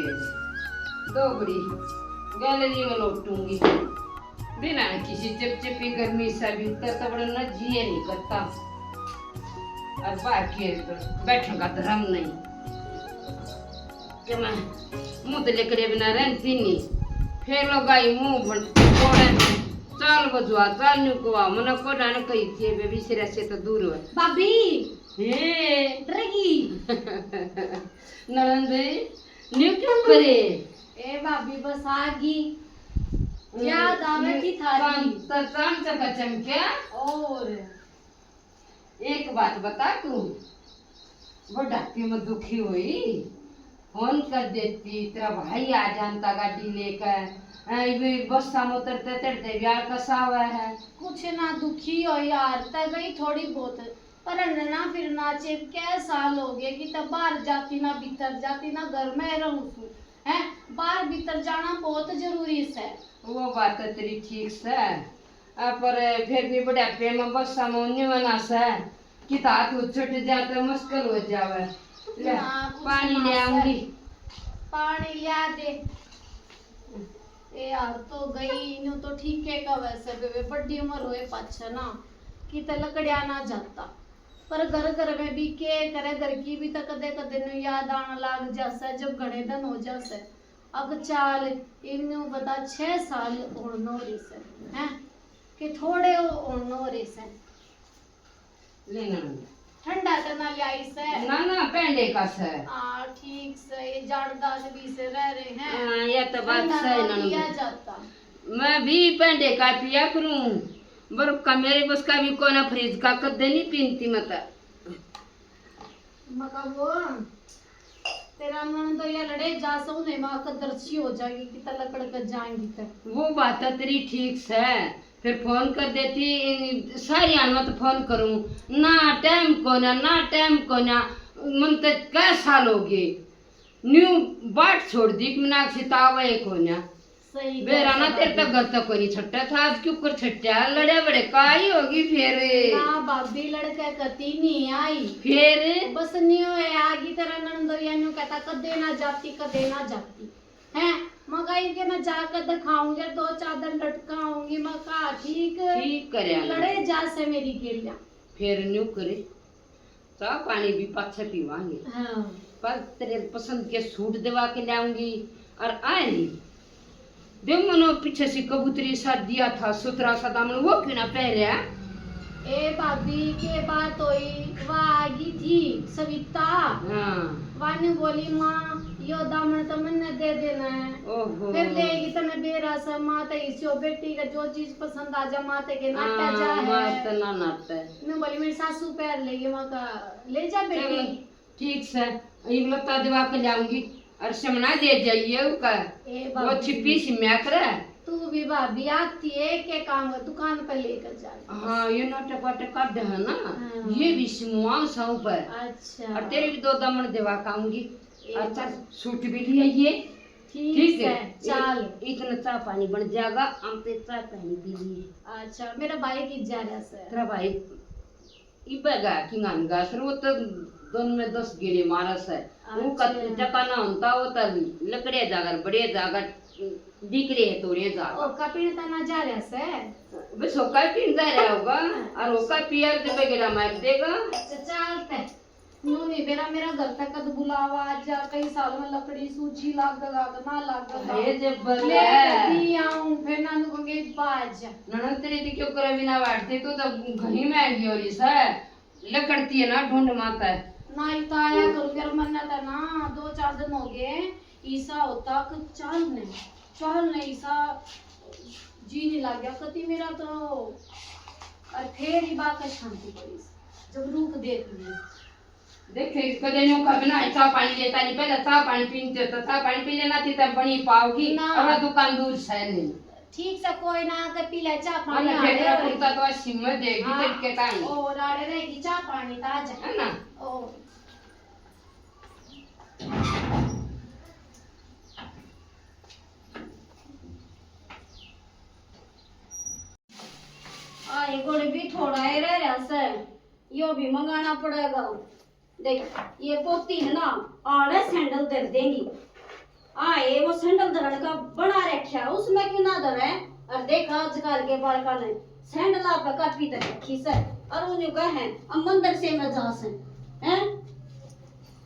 भेज दो बड़ी गैलरी में लौटूंगी बिना किसी चिपचिपी गर्मी से भीतर तो बड़ा न जिए नहीं करता और बाकी बैठने का धर्म नहीं कि मैं मुँह तो लेकर बिना रहती नहीं फिर लोग आई मुँह बोले चाल बजुआ चाल नुकुआ मना को डाने कही थी बेबी सिरा से तो दूर है भाभी हे डरेगी नरंदे न्यू क्यों करे ए भाभी बस आगी याद आवे की थारी चांद चकाचम क्या और एक बात बता तू बुढ़ापे में दुखी हुई फोन कर देती तेरा भाई आ जानता गाड़ी लेकर बस साम उतरते चढ़ते यार कसा हुआ है कुछ ना दुखी हो यार तब गई थोड़ी बहुत पर ना फिर नाचे क्या साल हो गए कि तब बाहर जाती ना भीतर जाती ना घर में रहूं है बाहर भीतर जाना बहुत जरूरी है वो बात है तेरी ठीक से पर फिर भी बुढ़ापे में बस सामोन्य बना से कि तात छुट जाते मुश्किल हो जावे ले पानी ले आऊंगी पानी लिया दे ए यार तो गई न्यू तो ठीक है का वैसे बेबे बड़ी उम्र होए पाछा ना कि त लकड़िया ना जाता पर घर घर में भी के करे घर की भी तो कदे कदे नु याद आना लाग जासा जब घणे दिन हो जासे अब चाल इन्नु बता 6 साल होनो रे से हैं कि थोड़े होनो रे से लेना ठंडा तो ना लाई से ना पेंडे का से ठीक से ये जाड़दास भी से रह रहे हैं हाँ ये तो बात सही ना किया जाता मैं भी पेंडे का पिया करूं बर्फ का मेरे बस का भी कोना फ्रिज का कदे नहीं पीनती मत मका वो तेरा मन तो ये लड़े जा सो ने मां का दर्शी हो जाएगी कि तलकड़ कर जाएंगी तक वो बात तेरी ठीक से फिर फोन कर देती सारी मत फोन करूं ना टाइम को ना मन तो क्या साल हो गए न्यू बाट छोड़ दी कि मैं सितावे को ना सही बेरा ना तेरे तक घर तक कोई नहीं छट्टा था आज क्यों कर छट्टा लड़े बड़े काई होगी फिर ना भाभी लड़का कती नहीं आई फिर बस न्यू है आगी तेरा नंदोया न्यू कहता कदे ना जाती हैं मगाई के मैं जाकर दिखाऊंगी 2-4 दिन लटकाऊंगी मका ठीक करे लड़े जा से मेरी गेलिया फिर न्यू करे चाह पानी भी पाछे पीवांगे हाँ पर तेरे पसंद के सूट दिवा के लाऊंगी और आएंगी दे मनो पीछे से कबूतरी सा दिया था सुतरा सा दामन वो क्यों ना पहले ए भाभी के बात हुई वागी थी सविता हाँ वानी बोली माँ यो दामन तो मैंने दे देना है ओहो फिर देगी तो मैं बेरा से माते इसो बेटी का जो चीज पसंद आ जा माते के नाटा जा है माते ना नाटे मैं बोली मेरी सासू पैर लेगी माँ का ले जा बेटी ठीक से एक लता दिवा के लाऊंगी और समना दे जाइए वो छिपी सी मैकर तू भी भाभी आती है के काम दुकान पर लेकर जा हाँ ये नाटक वाटक कर दे है ना ये भी सिमुआंग साउ पर अच्छा और तेरे भी 2 दामन दिवा काऊंगी अच्छा सूट भी लिया ये ठीक है चल इतना चाय पानी बन जाएगा हम तो चाय पानी पी लिए अच्छा मेरा भाई की जा रहा है तेरा भाई इबेगा किंगानगा सर वो तो दोनों में 10 गेड़े मारस है वो चकाना होता वो तो लकड़े जागर बड़े जागर दिखरे है तोड़े जागर ओ कपिन तना जा रहा से बस होका पीन जा रहा होगा और होका पियर दे बेगेड़ा मार देगा चलते न्यू नहीं मेरा घर तक कद बुलावा आज कई साल में लकड़ी सूची लाग ना ये जब ले दी आऊं फिर ना नुगे बाज ननद तेरी दी क्यों करे बिना बांटते तो घनी महंगी हो रही है लकड़ती है ना ढूंढ माता है ना इताया करूंगा मन था ना 2-4 दिन हो गए ईसा होता कि चल नहीं ईसा जी नहीं लग गया कति मेरा तो और फिर ही बात शांति पड़ी जब रूप देती है देखे कदे नो का बिना चाय पानी लेता नहीं पहले चाय पानी पीते तो चाय पानी पी लेना थी तब बनी पाओगी और दुकान दूर से नहीं ठीक से कोई ना के पी ले चाय पानी अरे बेटा कुत्ता तो सिम में देगी तेरे के टाइम और आड़े रहेगी चाय पानी ताजा है ना ओ ये गोले भी थोड़ा ही रह रहा से यो भी मंगाना पड़ेगा देख ये पोती है ना आड़े सैंडल दे देंगी आए वो सैंडल धरण का बना रखा उसमें क्यों ना धरे। और देखा आजकल के बालका ने सैंडल आप काटवी तक रखी से और उन्हें कहे अब मंदिर से में जा से हैं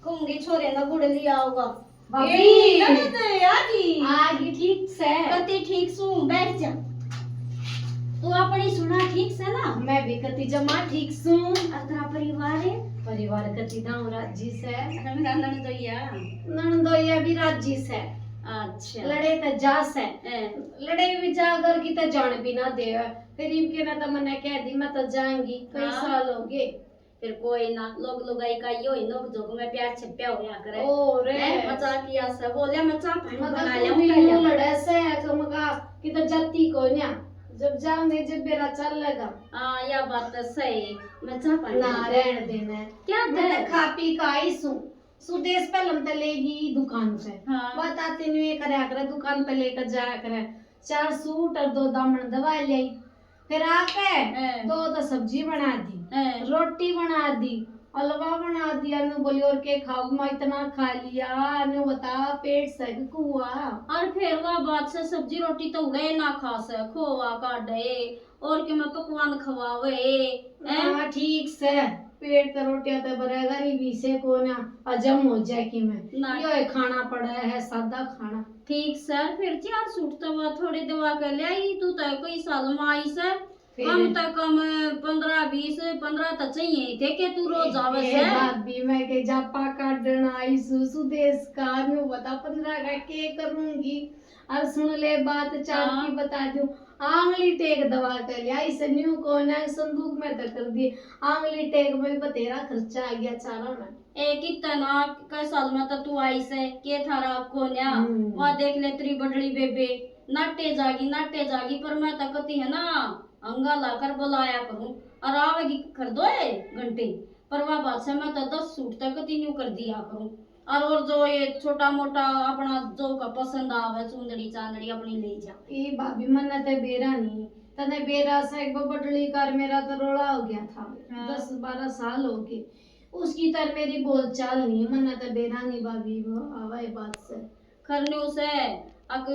कुंगी छोरे ना गुड़ लिया होगा भाभी आगी आगे ठीक से कति ठीक सु बैठ जा तू अपनी सुना ठीक से ना। मैं भी कति जमा ठीक सू और तेरा परिवार है परिवार कति दाऊ राजी से मेरा ननदोइया ननदोया भी राजी से अच्छा लड़े त जा से ए, लड़े भी जा अगर की त जान भी ना दे गरीब के ना त मने कह दी मैं तो जाएंगी कई हाँ। साल हो गए फिर कोई ना लोग लुगाई का यो नोक जोग में प्यार छप्या होया करे ओ रे मजाक किया से बोले मैं चाह पानी बना मगर ले तू भी लड़े से कमका की त जाती को न्या जब जाऊंगे जब मेरा चल लगा हां या बात तो सही मैं चाह पानी ना रहन देना क्या मैं दे तो खा पी का आई सू सुदेश पे लम लेगी दुकान से हाँ बताते नहीं करे करे दुकान पे लेकर जाया करे 4 सूट और 2 दामन दवाई ली फिर आके ए, 2 तो सब्जी बना दी ए, रोटी बना दी हलवा बना दिया नु बोली और के खाओ मैं इतना खा लिया नु बता पेट से कुआ और फिर वह बात से सब्जी रोटी तो उड़े ना खा से खोवा काटे और के मैं पकवान खवावे हाँ ठीक से पेट का रोटियां तो बरे गरीबी से को ना हजम हो जाए कि मैं ना यो खाना पड़ा है सादा खाना ठीक सर फिर 4 सूट तो वह थोड़ी दवा कर ले आई तू तो कोई साल में आई से फिर- कम तो कम 15 तो चाहिए थे कि तू रोज आवे से भाभी मैं के जापा काटना आई सुदेश का नु बता 15 का के करूंगी और सुन ले बात चार हाँ। की बता दूं आंगली टेक दवा कर लिया इस न्यू को ना संदूक में तक कर दी आंगली टेक में बतेरा खर्चा आ गया चारा में एक कितना कै साल में तो तू आई से के थारा कोन्या वहाँ देख ले तेरी बड़ड़ी बेबे नाटे जागी पर मैं तो कती है ना अंगा लाकर बुलाया करूं और आवेगी कर दो घंटे पर वह बात से मैं तो 10 सूट तक कती कर दिया करूं और जो ये छोटा मोटा अपना जो का पसंद आवे चुंदड़ी चांदड़ी अपनी ले जा ए भाभी मन्ना ते बेरा नहीं तने बेरा से एक बटली कर मेरा तो रोड़ा हो गया था हाँ। 10-12 साल हो गए उसकी तर मेरी बोलचाल नहीं मन्ना ते बेरा नहीं भाभी वो आवे बात से करने से अग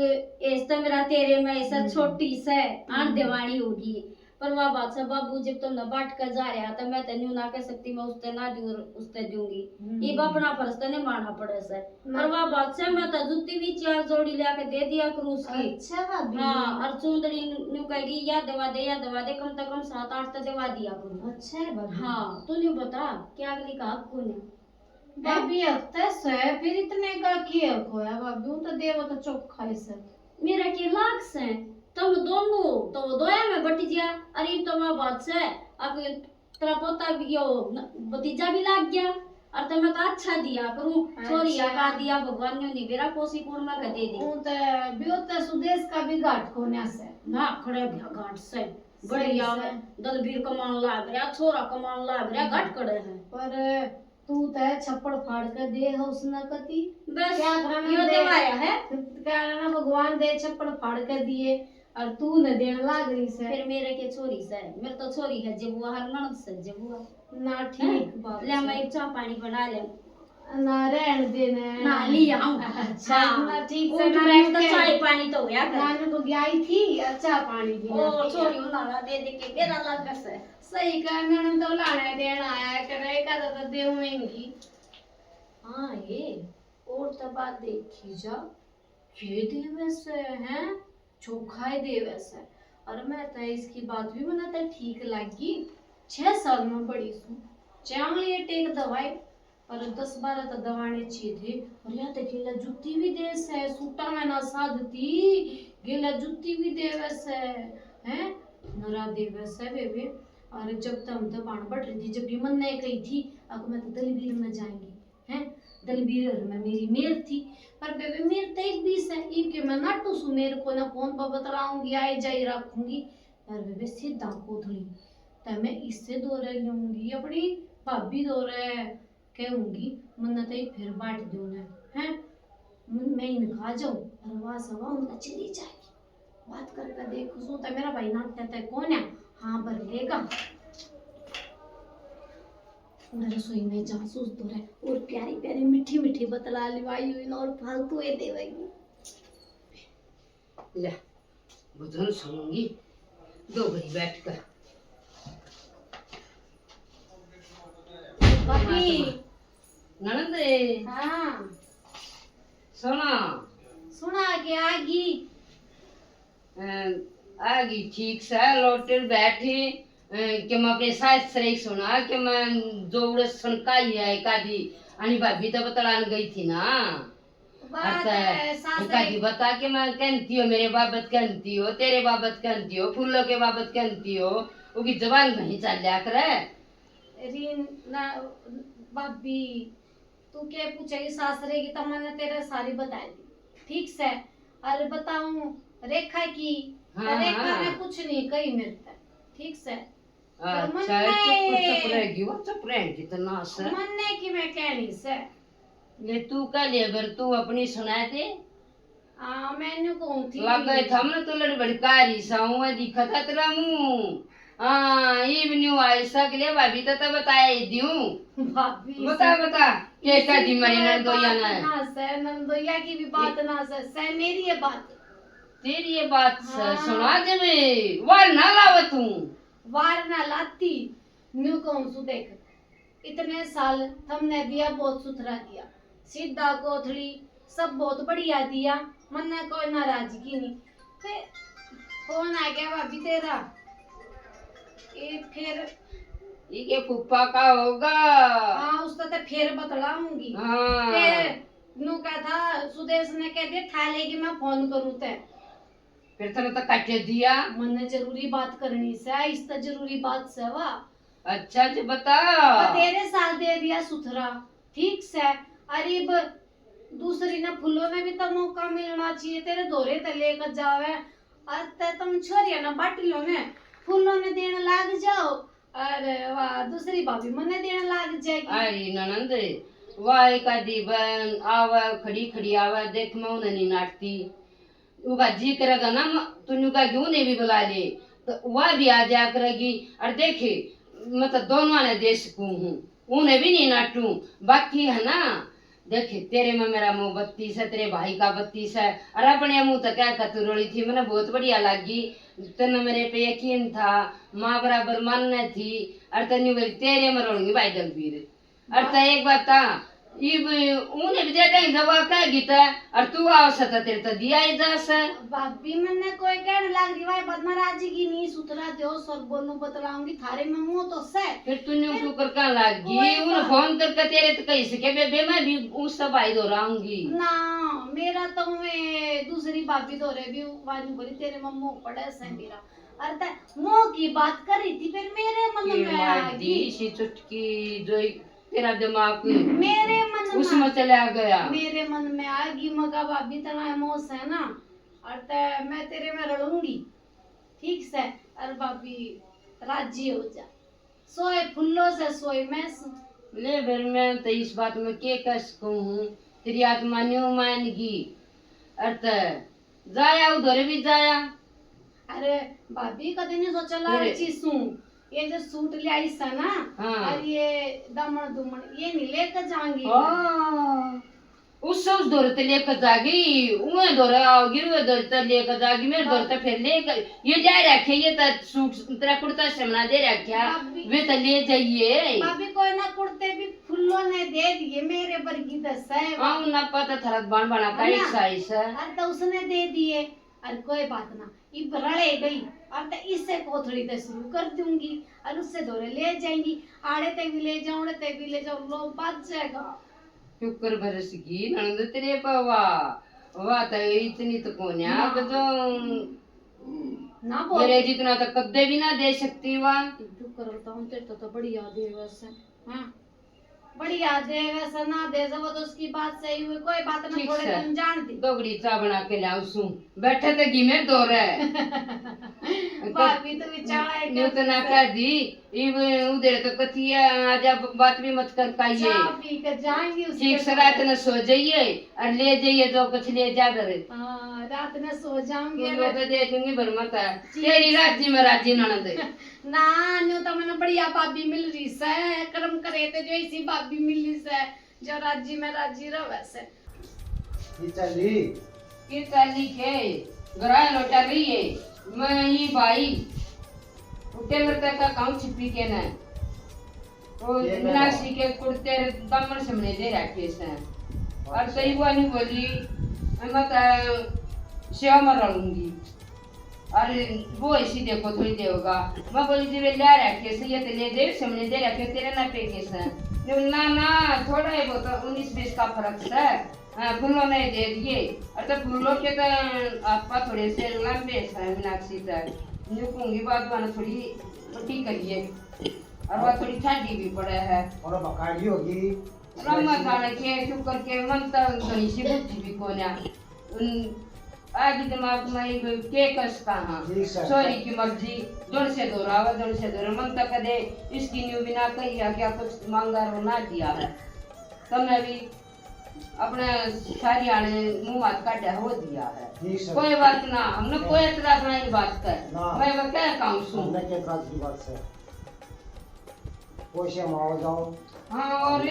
ऐस तो मेरा तेरे में ऐसा छोटी से आन देवानी होगी पर वह बात से बाबू जब तुम न बाट कर जा रहा तो मैं तेन्यू ना कह सकती मैं उसते ना दूर उसते दूंगी ये अपना फर्ज तो नहीं मारना पड़े से पर वह बात से मैं तो जूती भी 4 जोड़ी लेके दे दिया करूं उसकी अच्छा भाभी हाँ और चुंदड़ी न्यू कहेगी या दवा दे कम से कम 7-8 तो दवा दिया करूं अच्छा है भाभी हाँ तू नहीं बता क्या अगली का आपको ने भाभी अख्तर से फिर इतने का किया खोया भाभी वो तो देव तो चोखा है सर मेरा के लाख से तुम दोनों तो वो दोया में बटी जिया अरे तो मैं बात से अब तेरा पोता भी यो भतीजा भी लाग गया और तो मैं तो अच्छा दिया करूं छोरी का दिया भगवान ने निवेरा कोसी कोण में दे दी वो तो बियो तो सुदेश का भी घाट कोन्या से ना खड़े घाट से बढ़िया दलबीर कमान लाग रहा छोरा कमान लाग रहा घाट खड़े हैं पर तू तो छप्पड़ फाड़ कर दे है उसने कती बस क्या करना यो दे? देवाया है क्या ना भगवान दे छप्पड़ फाड़ कर दिए और तू न देन लाग रही से फिर मेरे के छोरी से मेरे तो छोरी है जब हर ननद से जब ना ठीक बात ले मैं एक चाय पानी बना ले ना रहन देना ना लिया अच्छा ना ठीक से उठ ना बैठ तो चाय पानी तो होया कर नानू तो गई थी अच्छा पानी पीना ओ छोरी ना दे दे के बेरा लग से सही का ननन तो लाने देन आया करे का तो देऊंगी हाँ ये और तो बात देखी जा ये देवे से हैं चोखा देवे से और मैं तो इसकी बात भी मना तो ठीक लगी 6 साल में बड़ी सू चांगली टेक दवाई और 10-12 तो दवाने चाहिए थे और यहाँ तक गिला जुत्ती भी दे से सूटा में ना साधती गिला जुत्ती भी देवे से हैं नरा देवे से बेबे और जब तक हम तो बाण बढ़ रही थी जब भी मन नहीं कही थी अब मैं तो दलबीर में जाएंगी हैं दलबीर में मेरी मेर थी पर बेबे मेर तो एक 20 है इब के मैं नाटू सु मेरे को ना फोन पर बतलाऊंगी आई जाई रखूंगी पर बेबे सीधा कोथली तो मैं इससे दौरे लूंगी अपनी भाभी दौरे कहूंगी मन तो फिर बांट दो ना हैं मैं इनका जाऊं और वहां सवा उनका चली जाएगी बात करके देखो सो तो मेरा भाई नाटक है कौन है हाँ भर लेगा उन्हें रसोई में जासूस दो रहे और प्यारी प्यारी मीठी मीठी बतला लिवाई हुई और फालतू ये देवेगी। ले भजन सुनूंगी दो घड़ी बैठकर। भाभी ननद हाँ सुना सुना के आगी आगी ठीक से लौटर बैठी कि मैं अपने सास से सुना कि मैं जोड़ सुनकाई है एकादी आणि भाभी तो बतलान गई थी ना। बात है सास एकादी बता के मैं कहती हो मेरे बाबत कहती हो तेरे बाबत कहती हो फूलों के बाबत कहती हो उनकी जबान नहीं चल जा करे। रीन ना भाभी तू क्या पूछेगी सासरे की तो मैंने तेरे सारी बता दी ठीक से। अरे बताऊं रेखा की हाँ, रेखा हाँ। ने कुछ नहीं कही मेरे तक ठीक से। अच्छा चुप रहेगी वो चुप रहेगी तो ना सर मन्ने की मैं कहनी से ले तू का ले बर तू अपनी सुना दे। मैंने कौन थी लगे था ना तो लड़ बड़कारी साऊ है दिखा था तेरा मुंह। हाँ ये भी न्यू ऐसा के लिए भाभी तो बताया दियूं भाभी बता बता क्या का दी मरी नंदोया ना है ना से नंदोया की भी बात ना से मेरी ये बात तेरी ये बात हाँ। सुना दे मैं वार ना लाव तू वार ना लाती न्यू कौन सु देख इतने साल हमने दिया बहुत सुथरा दिया सीधा कोथड़ी सब बहुत बढ़िया दिया मन ने कोई नाराजगी नहीं। फिर फोन आ गया भाभी तेरा ये फिर ये फुप्पा का होगा। हाँ उसका तो फिर बतलाऊंगी। हाँ फिर नु का था सुदेश ने कह दिया ठा लेगी मैं फोन करूँ ते फिर तने तो काटे दिया। मैंने जरूरी बात करनी से इस तो जरूरी बात से वाह अच्छा जी बता तेरे साल दे दिया सुथरा ठीक से। अरे दूसरी ना फूलों ने भी तो मौका मिलना चाहिए तेरे दोरे ते लेकर जावे अरे तुम छोरिया ना बाटलो ने फूलों ने देने लाग जाओ। अरे वाह दूसरी भाभी मने देने लाग जाएगी। अरे ननंद वाह एक आदि बन आवा खड़ी खड़ी आवा देख मैं उन्हें नहीं नाटती उनका जी करेगा ना तू का क्यों नहीं भी बुला ले तो वह भी आ जा करेगी। और देखे मतलब दोनों ने दे सकूं हूँ उन्हें भी नहीं नाटूं बाकी है ना। देखे तेरे में मेरा मुंह 32 है तेरे भाई का 32 है और अपने मुंह तो क्या कतुरोड़ी थी मैंने बहुत बढ़िया लगी तेने मेरे पे यकीन था माँ बराबर मानने थी और तनी बोली तेरे में रोड़ूंगी भाई दलबीर और तो एक बात था उन्हें भी दे देंगे दवा क्या गीता और तू आवश्यक तेरे तो दिया ही जा सर भाभी मैंने कोई कहने लाग रही भाई बदना राजी की नहीं सुथरा दो सर बोलूं बतलाऊंगी थारे में मुंह तो से फिर तूने तू कर कहाँ लगी उन्हें फोन करके तेरे तो कहीं सके बेबे मैं भी उस सब आई दोहराऊंगी ना मेरा तो मैं दूसरी भाभी दो रहे भी वाली बोली तेरे में मुंह पड़े से मेरा अरे मुंह की बात कर रही थी फिर मेरे मन में आ गई सी चुटकी जो तेरा दिमाग मेरे मन उसमें चला गया मेरे मन में आएगी मगा भाभी तना मोस है ना और ते मैं तेरे में रड़ूंगी ठीक से। अरे भाभी राजी हो जा सोए फुल्लो से सोए मैं ले फिर मैं तो इस बात में क्या कह सकूं हूँ तेरी आत्मा न्यू मानेगी अर्थ जाया उधर भी जाया। अरे भाभी कदे नहीं सोचा लाल चीसू ये जो सूट ले आई सा ना हाँ। और ये दमन दुमन ये नहीं लेकर जाऊंगी उस दौर ते लेकर जागी उन्हें दौर आओगी वो दौर ते लेकर जागी मेरे दौर ते फिर लेकर ये ले रखे ये तो सूट तेरा कुर्ता समना दे रखा वे तो ले जाइए भाभी कोई ना कुर्ते भी फुल्लों ने दे दिए मेरे बरगी दस है हाँ ना पता था बन बना का एक साइज है अरे तो उसने दे दिए अरे कोई बात ना इब रड़े गई और तो इससे कोथड़ी से शुरू कर दूंगी और उससे दौरे ले जाएंगी आड़े ते भी ले जाऊं उड़े ते भी ले जाऊं लो बच जाएगा शुक्र बरसगी नंद तेरे पावा वाह तो इतनी तो कोन्या तो ना बोल मेरे जितना तो कद्दे भी ना दे सकती वाह चुप करो तो तेरे तो बढ़िया दे वैसे हां बढ़िया दे वैसे ना दे जब तो उसकी बात सही हुई कोई बात ना थोड़े दिन जानती दोगड़ी चा बना के लाऊं सू बैठे तो घी में दो रहे भाभी तो बेचारा है न्यू तो ना कर दी उधर तो कथिया आज बात भी मत कर पाइए। चाय पी कर जाएंगे उसके ठीक से रात में सो जाइए और ले जाइए जो कुछ ले जा करे। हाँ रात में सो जाऊंगी तुम लोग तो देखूंगी भर मत है तेरी राजी में राजी ननद ना न्यू तो मैंने बढ़िया भाभी मिल रही से कर्म करे थे जो ऐसी भाभी मिल रही से जो राजी में राजी रह वैसे की चाली के गराय लौटा रही है मैं ये भाई उठे मरता का काम छिपी के ना वो मीनाक्षी के कुर्ते दामन सामने दे रखे से और सही वो नहीं बोली मैं तो सेवा मर लूंगी और वो ऐसी देखो थोड़ी देगा मैं बोली जी वे ले रखे से ये तो ले दे सामने दे रखे तेरे ना पे के से ना ना थोड़ा है वो तो 19-20 का फर्क है। फूलों ने दे दिए और तो फूलों के तो आपका थोड़े से लंबे है मीनाक्षी तक न्यूकूंगी बात बना थोड़ी पट्टी करिए और वह थोड़ी ठंडी भी पड़े है और बकाली होगी रमजान के चुप करके मन तो गणी सी बुद्धि भी कोना आगे दिमाग में के कस कहाँ सॉरी की मर्जी जोड़ से दोहरावा जोड़ से दोहरा मन तो कदे इसकी न्यू बिना कही है क्या कुछ मांगा रो ना दिया है तुमने भी अपने सारी आने मुंह हाथ काटा हो दिया है कोई बात ना हमने कोई एतराज नहीं बात कर मैं वो क्या काम सुन के एतराज की बात से कोई से माओ जाओ हाँ और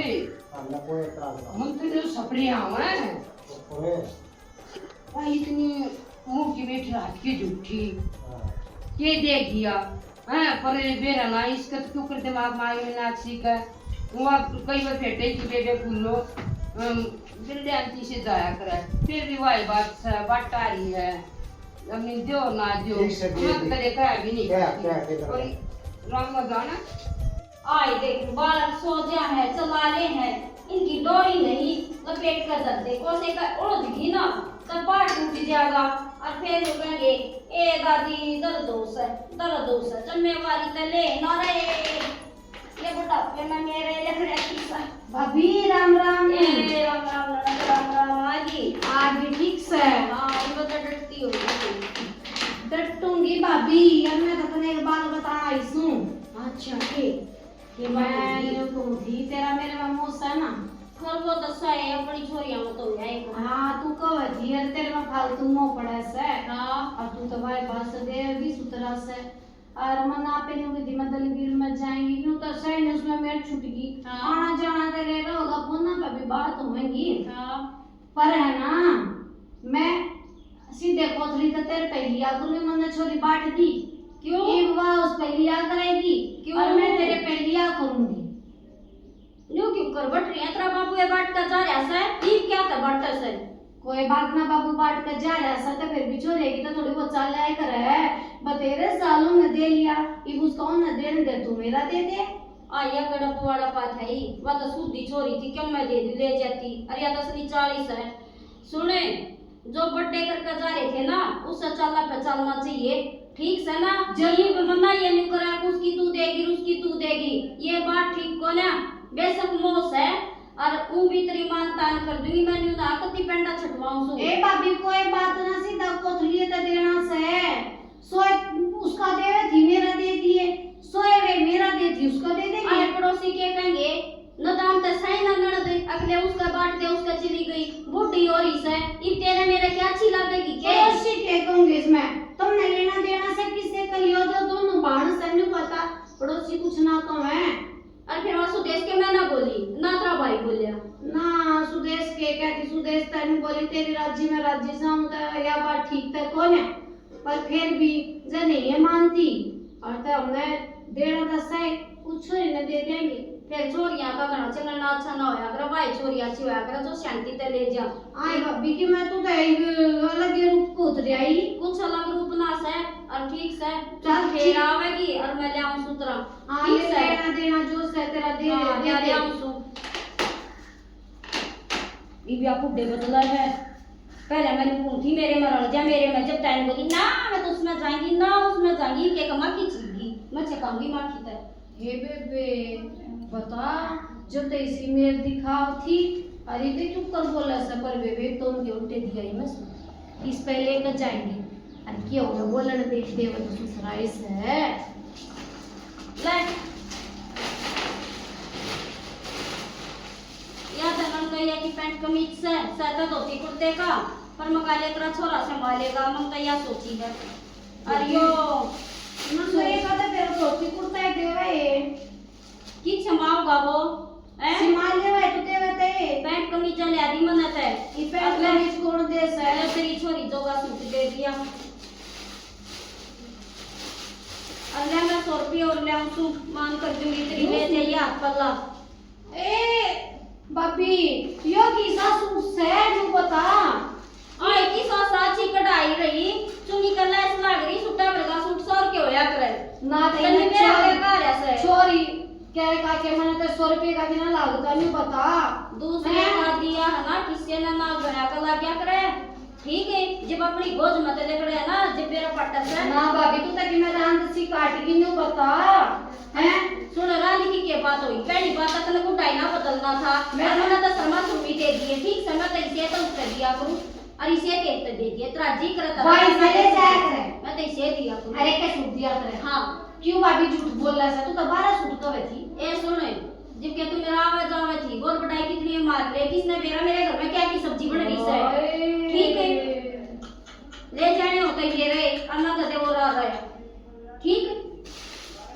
हमने कोई एतराज नहीं हम तो जो सपरिया हैं ओए इतनी मुंह की बेटी रात की झूठी ये देख दिया हैं पर बेरा ना इसका तो क्यों कर दिमाग में आगे मीनाक्षी का वो कई बार फेटे की बेबे फूलो बिल्डे आंटी से जाया करे फिर भी वही बात से बात आ रही है अपनी जो ना जो मत करे क्या भी नहीं और रमजान आए देख बालक सो जा है चला ले है इनकी डोरी नहीं लपेट कर दे कोसे का उलझ गई ना तब पार टूट जाएगा और फिर वो कहेंगे ए दादी दर्द है जिम्मेवारी तो ले ना रे ये बुढ़ापे में मेरे लिख रहती सा भाभी राम राम राम राम आजी आगे ठीक से हाँ वो तो डरती होगी डटूंगी भाभी अब मैं तो तुम्हें एक बात बता आई सुन अच्छा के मैं तो थी तेरा मेरे में मोस है ना कर वो तो सही अपनी छोरियां में तो यही को हाँ तू कह थी अरे तेरे में फालतू मोह पड़ा से हाँ और तू तो भाई भाष दे भी सुतरा से और मन आपे ने की मैं दलवीर में जाएंगी यूं तो सही ने उसमें मेर छूट गई हाँ। आना जाना तो ले होगा फोन ना पे भी बात होगी हाँ पर है ना मैं सीधे कोथली तो तेरे पहली आ दूंगी मन छोरी बांट दी क्यों एक बार उस पहली आ करेगी क्यों? और मैं तेरे पहली आ करूंगी न्यू क्यों कर बट रही है तेरा बाबू ये बाट का जा रहा है ये क्या था बाट से कोई बात ना बाबू बाट कर जा रहा सा तो फिर भी छोड़ेगी तो थोड़ी बहुत चाल आए कर है बतेरे सालों ने दे लिया ये उसको ना देने दे तू मेरा दे दे आया गड़ा पुवाड़ा पात है ही वह तो सूदी छोरी थी क्यों मैं दे ले जाती अरे या तो असली 40 है सुने जो बर्थडे करके जा रहे थे ना उससे चलना पे चलना चाहिए ठीक है ना जब मना ये नहीं करा उसकी तू देगी ये बात ठीक को ना बेशक मोस है और वो भी तेरी मानतान कर दूंगी मैं न्यू ना कति पेंडा छटवाऊं सो ए भाभी कोई बात ना सीधा कोथली तो देना से सोए उसका दे थी मेरा दे दिए सोए वे मेरा दे थी उसका दे देंगे अरे पड़ोसी के कहेंगे न दाम ते सही न नड़ दे अगले उसका बाट दे उसका चली गई बूढ़ी और इस है ये तेरे मेरे क्या अच्छी लगेगी के पड़ोसी के कहूंगी इसमें तुमने लेना देना से किससे कर लियो जो दोनों बाण से नहीं पता पड़ोसी कुछ ना कहे और फिर वहाँ सुदेश के मैं ना बोली ना तेरा भाई बोलिया ना सुदेश के क्या कि सुदेश तन बोली तेरी राज्य में राज्य से हम तो या बात ठीक तक कौन है पर फिर भी जो नहीं है मानती और तो हमने देना दस है कुछ छोरी ने दे देंगे फिर छोरियां का घना चलना अच्छा ना होया कर भाई छोरियां अच्छी होया कर जो शांति ते ले जा आई भाभी की मैं तो अलग ही रूप को उतर आई कुछ अलग रूप ना से और ठीक से चल फिर आवेगी और मैं ले आऊं सूत्रा हाँ ठीक ये से लेना देना जो से तेरा दे हाँ, दे ले आऊं सू ये भी आपको डे बदला है पहले मैंने पूछी मेरे मरण जा मेरे में जब टाइम बोली ना मैं तो उसमें जाएंगी ना उसमें जाएंगी के कमा की चीज़ी मैं चकाऊंगी मां की तरह हे बेबे बता जब तो इसी मेर दिखाव थी अरे बे चुप कर बोला सा पर बेबे तो उनके उल्टे दिया ही मैं इस पहले कर जाएंगे अरे क्या हो गया बोलन देख दे वो तो ससुराई से ले या धनन गया की पैंट कमीज से सादा धोती कुर्ते का पर मकाले करा छोरा संभालेगा मन तो या सोची है अरे यो मन तो ये कहते तेरे धोती कुर्ता है देवे की क्षमाओगा वो हैं सिमाल लेवे तो देवे ते पैंट कमीज ले आदि मनत है ई पैंट कमीज कौन देस है अरे तेरी छोरी जोगा सूट दे दिया अल्लाह मैं 100 रुपये और ले आऊं सूट मान कर दूंगी तेरी ले जाइए हाथ पल्ला ए बाबी यो की सासू से जो बता आई की सास अच्छी कढ़ाई रही चुनी कर ले लाग रही सूटा वर्गा सूट 100 के होया करे ना तन्ने मेरा बेकार ऐसे छोरी क्या का के मैंने तो 100 रुपए का भी ना लागता नहीं बता दूसरे का दिया है ना किसी ने ना गया कर ला क्या करे ठीक है जब अपनी गोद मत लेकर है ना जब मेरा पट्टा से ना भाभी तू तक मैं रांद सी काट की नहीं बता हैं सुन रानी की क्या बात हुई पहली बात तो तने कुटाई ना बदलना था मैंने तो शर्मा सुमी दे दिए ठीक समय तो इसे तो कर दिया करूं और इसे कहते दे दिए तराजी करता भाई पहले जाया करे मैं तो इसे दिया करूं अरे क्या सूट दिया करे हां क्यों भाभी झूठ बोल रहा है तू तो 12 सूट कवे थी ए सुन जब के तू मेरा आवाज आवे थी और बटाई कितनी मार ले किसने मेरे घर में क्या की सब्जी बन रही है ठीक है ले जाने होता ये रहे अन्ना तो दे वो रहा गया ठीक है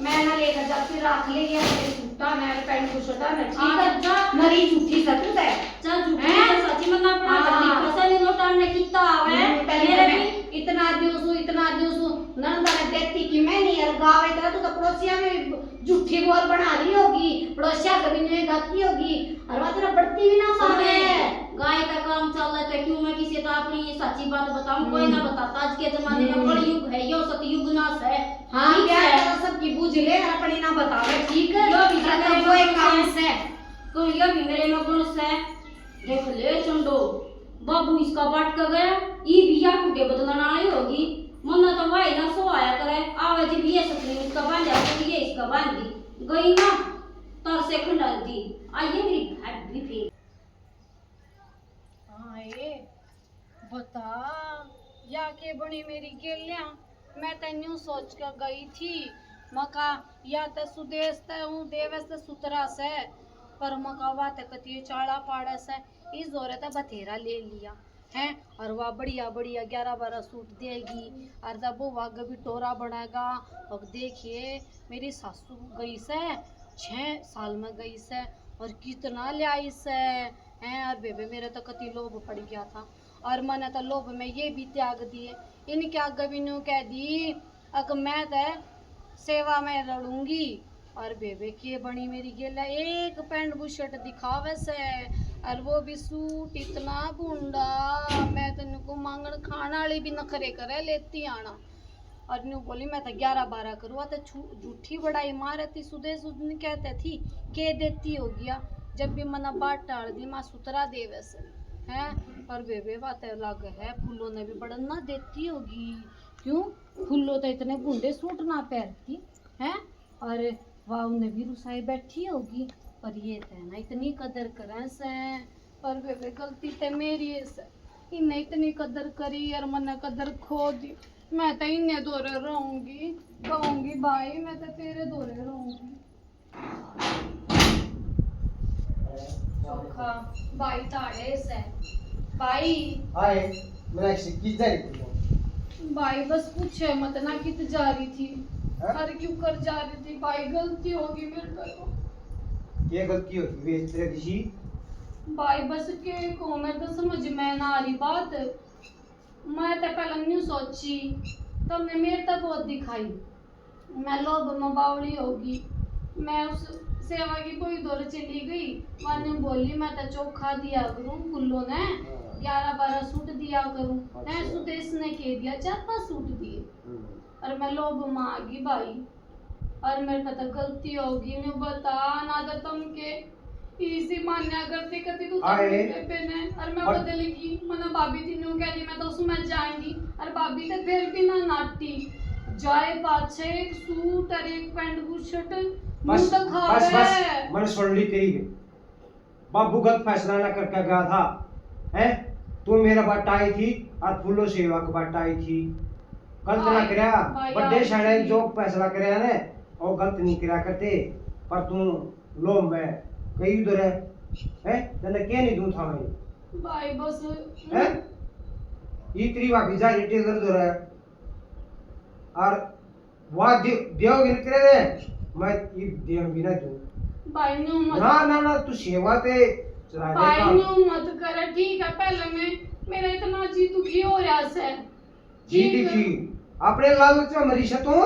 मैं ना लेकर जा फिर रख ले गया मेरे सूटा मैं पैंट को छोटा ना ठीक हाँ, है जा। नरी झूठी सतू है चल झूठी हैं? तो सच्ची मना पड़ा हाँ। कसम इन लोटान ने कितना आवे मेरे भी इतना दिवसू नंदा ने देखती कि मैं नहीं यार गाँव इतना तो पड़ोसिया में झूठी बोल बना रही होगी पड़ोसिया कभी नहीं गाती होगी और वह तेरा बढ़ती भी ना पावे गाय का काम चल रहा है क्यों मैं किसी को अपनी ये सच्ची बात बताऊं कोई ना बताता आज के जमाने में कलयुग है यो सतयुग नाश है हाँ ठीक क्या है? तेरा सबकी बूझ ले और अपनी ना बतावे ठीक है यो भी अगर वो एक काम से तो यो भी मेरे में गुण से देख ले चंडो बाबू इसका बाट का गया ई बिया कुटे बदलना आई होगी मन्ना तो भाई ना सो आया करे आवे जी ये सतनी इसका बांध जा तो ये इसका बांध दी गई ना तर से खंडा दी आइए मेरी भाट भी फिर हाँ ये बता या के बनी मेरी गेलियां मैं तेन्यू सोच कर गई थी मका या तो सुदेश ते हूँ देवेश ते सुतरा से पर मका बात कती चाड़ा पाड़ा से इस जोरे ते बथेरा ले लिया है और वह बढ़िया बढ़िया 11-12 सूट देगी और जब वो वाग भी टोरा बनाएगा अब देखिए मेरी सासू गई से 6 साल में गई से और कितना ले आई से हैं और बेबे मेरे तो कति लोभ पड़ गया था और मैंने तो लोभ में ये भी त्याग दिए इनके आगे भी न्यू कह दी अगर मैं तो सेवा में लड़ूंगी और बेबे की बनी मेरी गेला एक पैंट बुशर्ट दिखावे से और वो भी सूट इतना बुंडा मैं तो इनको मांगण खाना वाली भी नखरे करे लेती आना और न्यू बोली मैं तो 11-12 करूँ तो झूठी बड़ाई मारती सुदेश सुदन कहते थी के देती हो गया जब भी मना बाट टाल दी माँ सुतरा देवे से हैं और बेबे बात अलग है फूलों ने भी बड़ा ना देती होगी क्यों फूलों तो इतने बूढ़े सूट ना पहनती हैं और वाह उन्हें भी रुसाई बैठी होगी पर ये थे ना इतनी कदर करें से पर बेबे गलती ते मेरी से इन्हें इतनी कदर करी और मन कदर खो दी मैं तो इन्हें दोरे रहूंगी कहूंगी भाई मैं तो तेरे दोरे रहूंगी चोखा भाई ताड़े से भाई आए मेरा एक किस जा रही थी भाई बस पूछे मत ना कित जा रही थी हैं? अरे क्यों कर जा रही थी भाई गलती होगी मेरे को क्या गलती होती वे इस तरह किसी भाई बस के को मेरे तो समझ में ना आ रही बात मैं तो पहले नहीं सोची तुमने मेरे तक बहुत दिखाई मैं लोभ में बावली होगी मैं उस सेवा की कोई दौर चली गई मैंने बोली मैं तो चोखा दिया करूं फुल्लों ने 11-12 सूट दिया करूं मैं अच्छा। सुदेश ने कह दिया 4-5 सूट दिए और मैं लोभ में आ गई भाई और मेरे को तो गलती होगी मैं बता ना तो तुम के इसी मान्या करती करती तू आए। ने और मैं और- बदलेगी मना भाभी थी न्यू कह दी मैं तो उसमें जाएंगी और भाभी तो फिर भी ना नाटी जाए पाछे एक सूट और एक पैंट बुशर्ट मुंह बस तो बस खावे बस मन सुन ली तेरी बाबू गलत फैसला ना करके गया था हैं तू मेरा बाट आई थी और फूलों सेवा के बाट आई थी गलत ना करया भाई बड़े यार, शाणे जो फैसला करया ने वो गलत नहीं करया करते पर तू लो मैं कई उधर है तने के नहीं दूं था मैं भाई बस है ये तेरी भाभी जा रेटे इधर उधर है और वहां देओगे नहीं तेरे दे मैं ये देन भी ना दूं भाई न्यू मत ना तू सेवा ते चला दे भाई काम न्यू मत कर, ठीक है पहले मैं मेरा इतना जी दुखी हो रहा है। जी देखी अपने लालच में मरी से तू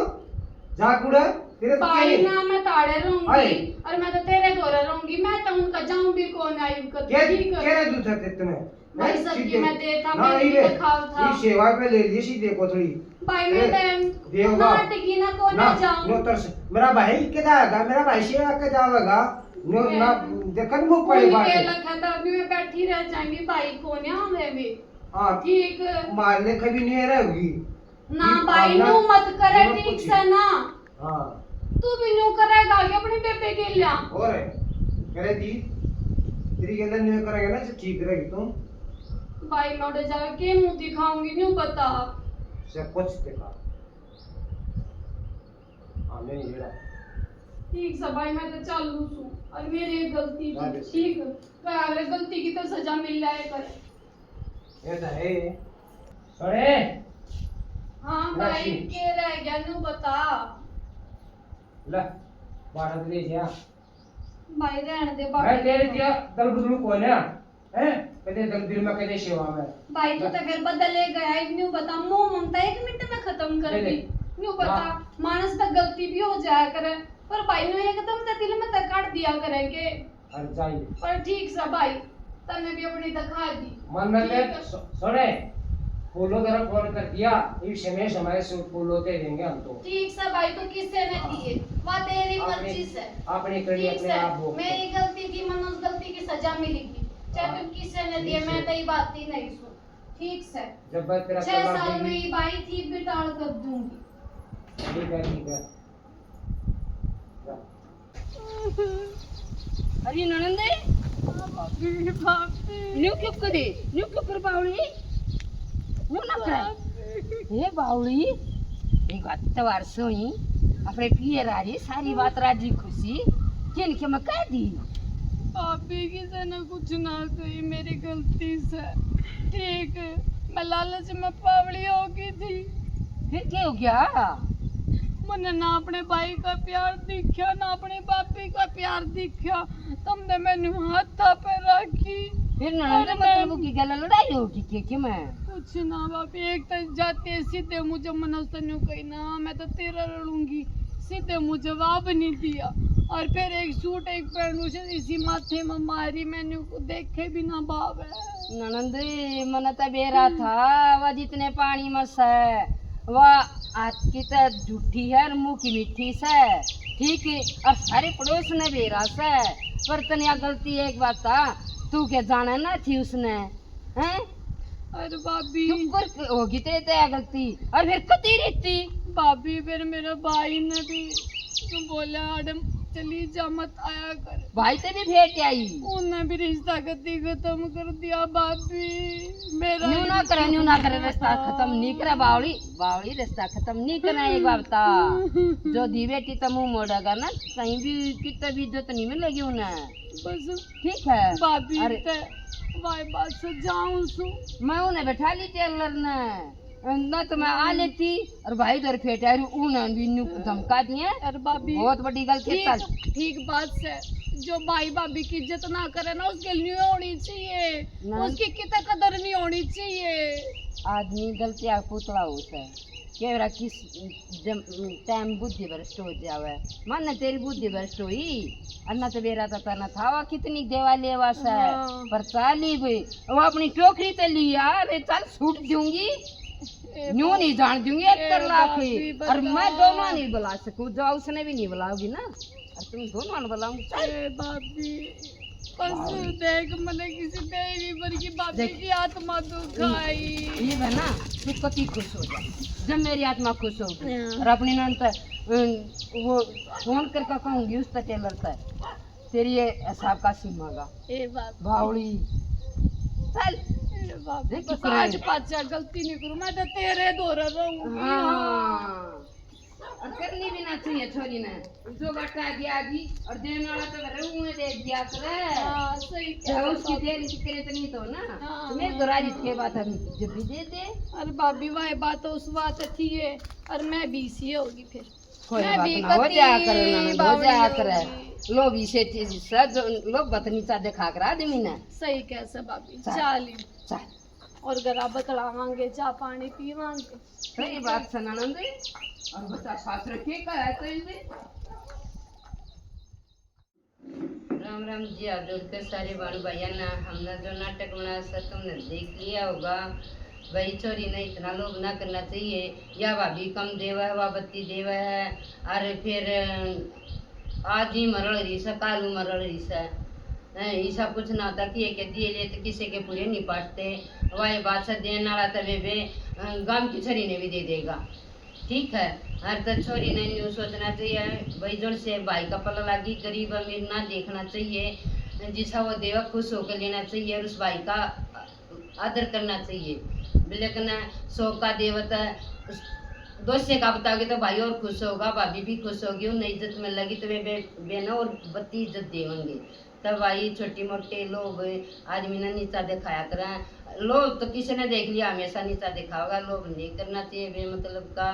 जा कुड़ा तेरे तो भाई के ना मैं ताड़े अरे। रहूंगी और मैं तो तेरे घोरे रहूंगी, मैं तो उनका जाऊं भी कौन आई कर के ठीक है के दूध है तुम्हें भाई सबकी मैं देता ना मैं नहीं भी रे खाव था ये सेवा पे ले ली सी देखो थोड़ी भाई मैं देव तो बा। नाटकी ना कौन ना जाऊं नो तरस मेरा भाई के जाएगा मेरा भाई सेवा के जाएगा नो ना देखन मुंह पड़े उनके बात लखा भी मैं बैठी रह जाएंगी भाई कौन है हमें भी हां ठीक मारने कभी नहीं रहेगी ना ये भाई भावना- न्यू मत करे नो ठीक कुछ। से ना हां तू भी न्यू करेगा आगे अपनी बेबे के लिया और करे दी तेरी गल नहीं करेगा ना तो ठीक रहेगी तुम भाई मैं उधर जाके के मुंह दिखाऊंगी न्यू बता सब कुछ देखा हां नहीं जेड़ा ठीक से भाई मैं तो चालू हूँ और मेरी एक गलती हाँ, थी बस। ठीक है अगर गलती की तो सजा मिल जाए करे ये तो है अरे हाँ राशि। भाई के रह गया न्यू बता ले बारह ले जा भाई रहने दे मैं बाकी तेरे दिया दल बदलू कौन है हैं कदे दल दिल में कदे सेवा में भाई तू तो फिर बदले गया एक न्यू बता मुंह ममता 1 मिनट में खत्म कर नहीं, दी नहीं। न्यू बता मानस पे गलती भी हो जाया करे पर भाई ने एकदम से दिल में तकाड़ दिया करेंगे अरे जाइए पर ठीक सा भाई तने भी अपनी दिखा दी मन में ठीक है। सुने फूलों तरह फोन कर दिया इस समय से फूलों ते देंगे हम तो ठीक सा भाई तो किससे ने दिए वह तेरी अपनी- मर्जी से अपनी कड़ी ठीक अपने आप से वो मेरी गलती थी मन उस गलती की सजा मिलेगी चाहे हाँ, तुम किससे ने दिए ठीक मैं है। तो ये बात ही नहीं सुन ठीक से जब बात तेरा 6 तलाक साल में देगी ये भाई थी बिटाड़ कर दूंगी ठीक है अरे ननंदे न्यू क्यों करे न्यू क्यों कर बावली न्यू ना करे हे बावली एक गत्त वर्ष हुई अपने पिए राजी सारी बात राजी खुशी किन के मैं कह दी भाभी किसी ने कुछ ना कही मेरी गलती से ठीक है मैं लालच में पावड़ी हो गई थी फिर क्या हो गया मैंने ना अपने भाई का प्यार दिखा ना अपने बापी का प्यार दिखा तुमने मैंने हाथ पे रखी फिर ननंदे मतलब की गला लड़ाई होगी के मैं कुछ ना बापी एक तो जाते हैं सीधे मुझे मनोस्ता न्यू कही ना मैं तो तेरा लड़ूंगी सीधे मुझे जवाब नहीं दिया और फिर एक सूट एक पैंट उसे इसी माथे में मारी मैंने को देखे भी ना भाव है ननंदे मन तो बेरा था वह जितने पानी में से वह आज की तो झूठी है और मुंह की मिठी से ठीक है और सारे पड़ोस ने बेरा से पर तनिया गलती एक बात था तू के जाना ना थी उसने हैं अरे भाभी चुप कर होगी ते गलती और फिर कती रहती भाभी फिर मेरे भाई ने भी तो बोला आडम चली जा मत आया कर भाई ते भी भेट आई उन्होंने भी रिश्ता कती खत्म कर दिया भाभी मेरा न्यू ना करे रिश्ता खत्म नहीं करे बावली बावली रिश्ता खत्म नहीं करना एक बात बता जो दी बेटी तो मुंह मोड़ेगा ना कहीं भी कितना भी इज्जत नहीं मिलेगी उन्हें बस ठीक है भाभी अरे ते वाई बात से जाऊं सु मैं उन्हें बैठा ली टेलर ने ना तो मैं आ लेती और भाई इधर फेटा उन्हें भी न्यू धमका दिए अरे भाभी बहुत बड़ी गलती है ठीक ठीक बात से जो भाई भाभी की इज्जत ना करे ना उसके लिए होनी चाहिए ना। उसकी कितना कदर नहीं होनी चाहिए आदमी गलती आ पुतला उसे केवरा किस टाइम बुद्धि भ्रष्ट हो जावे मन तेरी बुद्धि भ्रष्ट हुई अन्ना तो बेरा तो करना था वह कितनी देवा लेवा से हाँ। पर चाली भी वो अपनी टोकरी तो ली यार चल छूट दूंगी न्यू नहीं जान दूंगी 71 लाख बाप ही रे, और मैं बताओ। दोनों नहीं बुला सकूं जो उसने भी नहीं बुलाओगी ना और तुम दोनों बुलाऊंगी चल ए भाभी बस देख मैंने किसी देवी पर की भाभी देख। की आत्मा दुखाई ये है ना तू कति खुश हो जा जब मेरी आत्मा खुश होगी हाँ। और अपनी नंद वो फोन करके कहूंगी उस तक टेलर तक तेरी ये हिसाब का सिमागा ए बाप भावड़ी चल ए भाभी देख बस कितना आज है। पाछा गलती नहीं करूँ मैं तो तेरे दौर रहूंगी हाँ और करनी भी ना चाहिए छोरी ने जो बटा दिया भी और देने वाला तो रहूंगे दे दिया करे हाँ सही तो कह रहे उसकी भाभी। देर की करे तो नहीं तो ना हाँ, मैं तो राजी थे बात हम जब भी दे दे अरे भाभी वह बात तो उस बात थी है और मैं भी इसी होगी फिर कोई मैं बात भी ना हो कति जाया करे ननद हो जाया बावड़ी करे होगी। लोग इसे चीज सज लोग बतनीचा देखा कर आदमी ने सही कैसे भाभी चल। चाली चल और गरा बतलावांगे चाय पानी पीवांगे सही बात है ननद और बच्चा शास्त्र के का है तो इसे राम राम जी आदर के सारे बाणु भैया ना हमने जो नाटक बनाया था तुमने देख लिया होगा वही चोरी ने इतना लोभ ना करना चाहिए या भाभी कम देवा है वा बत्ती देवा है अरे फिर आज ही मरल रही सा कालू मरल रही सा ऐसा कुछ ना था कि एक दिए ले तो किसी के पूरे नहीं पाटते वही बात से देने वाला तो वे गांव की छरी ने भी दे देगा ठीक है हर तो छोरी ने न्यू सोचना चाहिए भाई जोड़ से भाई का पला लागी गरीब अमीर ना देखना चाहिए जिसा वो देवा खुश होकर लेना चाहिए और उस भाई का आदर करना चाहिए लेकिन सौ का देवता दोस्त का बताओगे तो भाई और खुश होगा भाभी भी खुश होगी उन्हें इज्जत में लगी तो वे बेना और बत्ती इज्जत देंगे तब भाई छोटी मोटे लोग आदमी ने नीचा दिखाया करें लोग तो किसी ने देख लिया हमेशा नीचा दिखाओगा लोग नहीं करना चाहिए बे मतलब का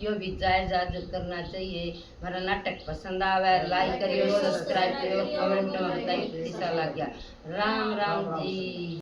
यो भी जायज करना चाहिए हमारा नाटक पसंद आवे लाइक करियो सब्सक्राइब करियो कमेंट में बताइए कैसा लग गया राम राम जी।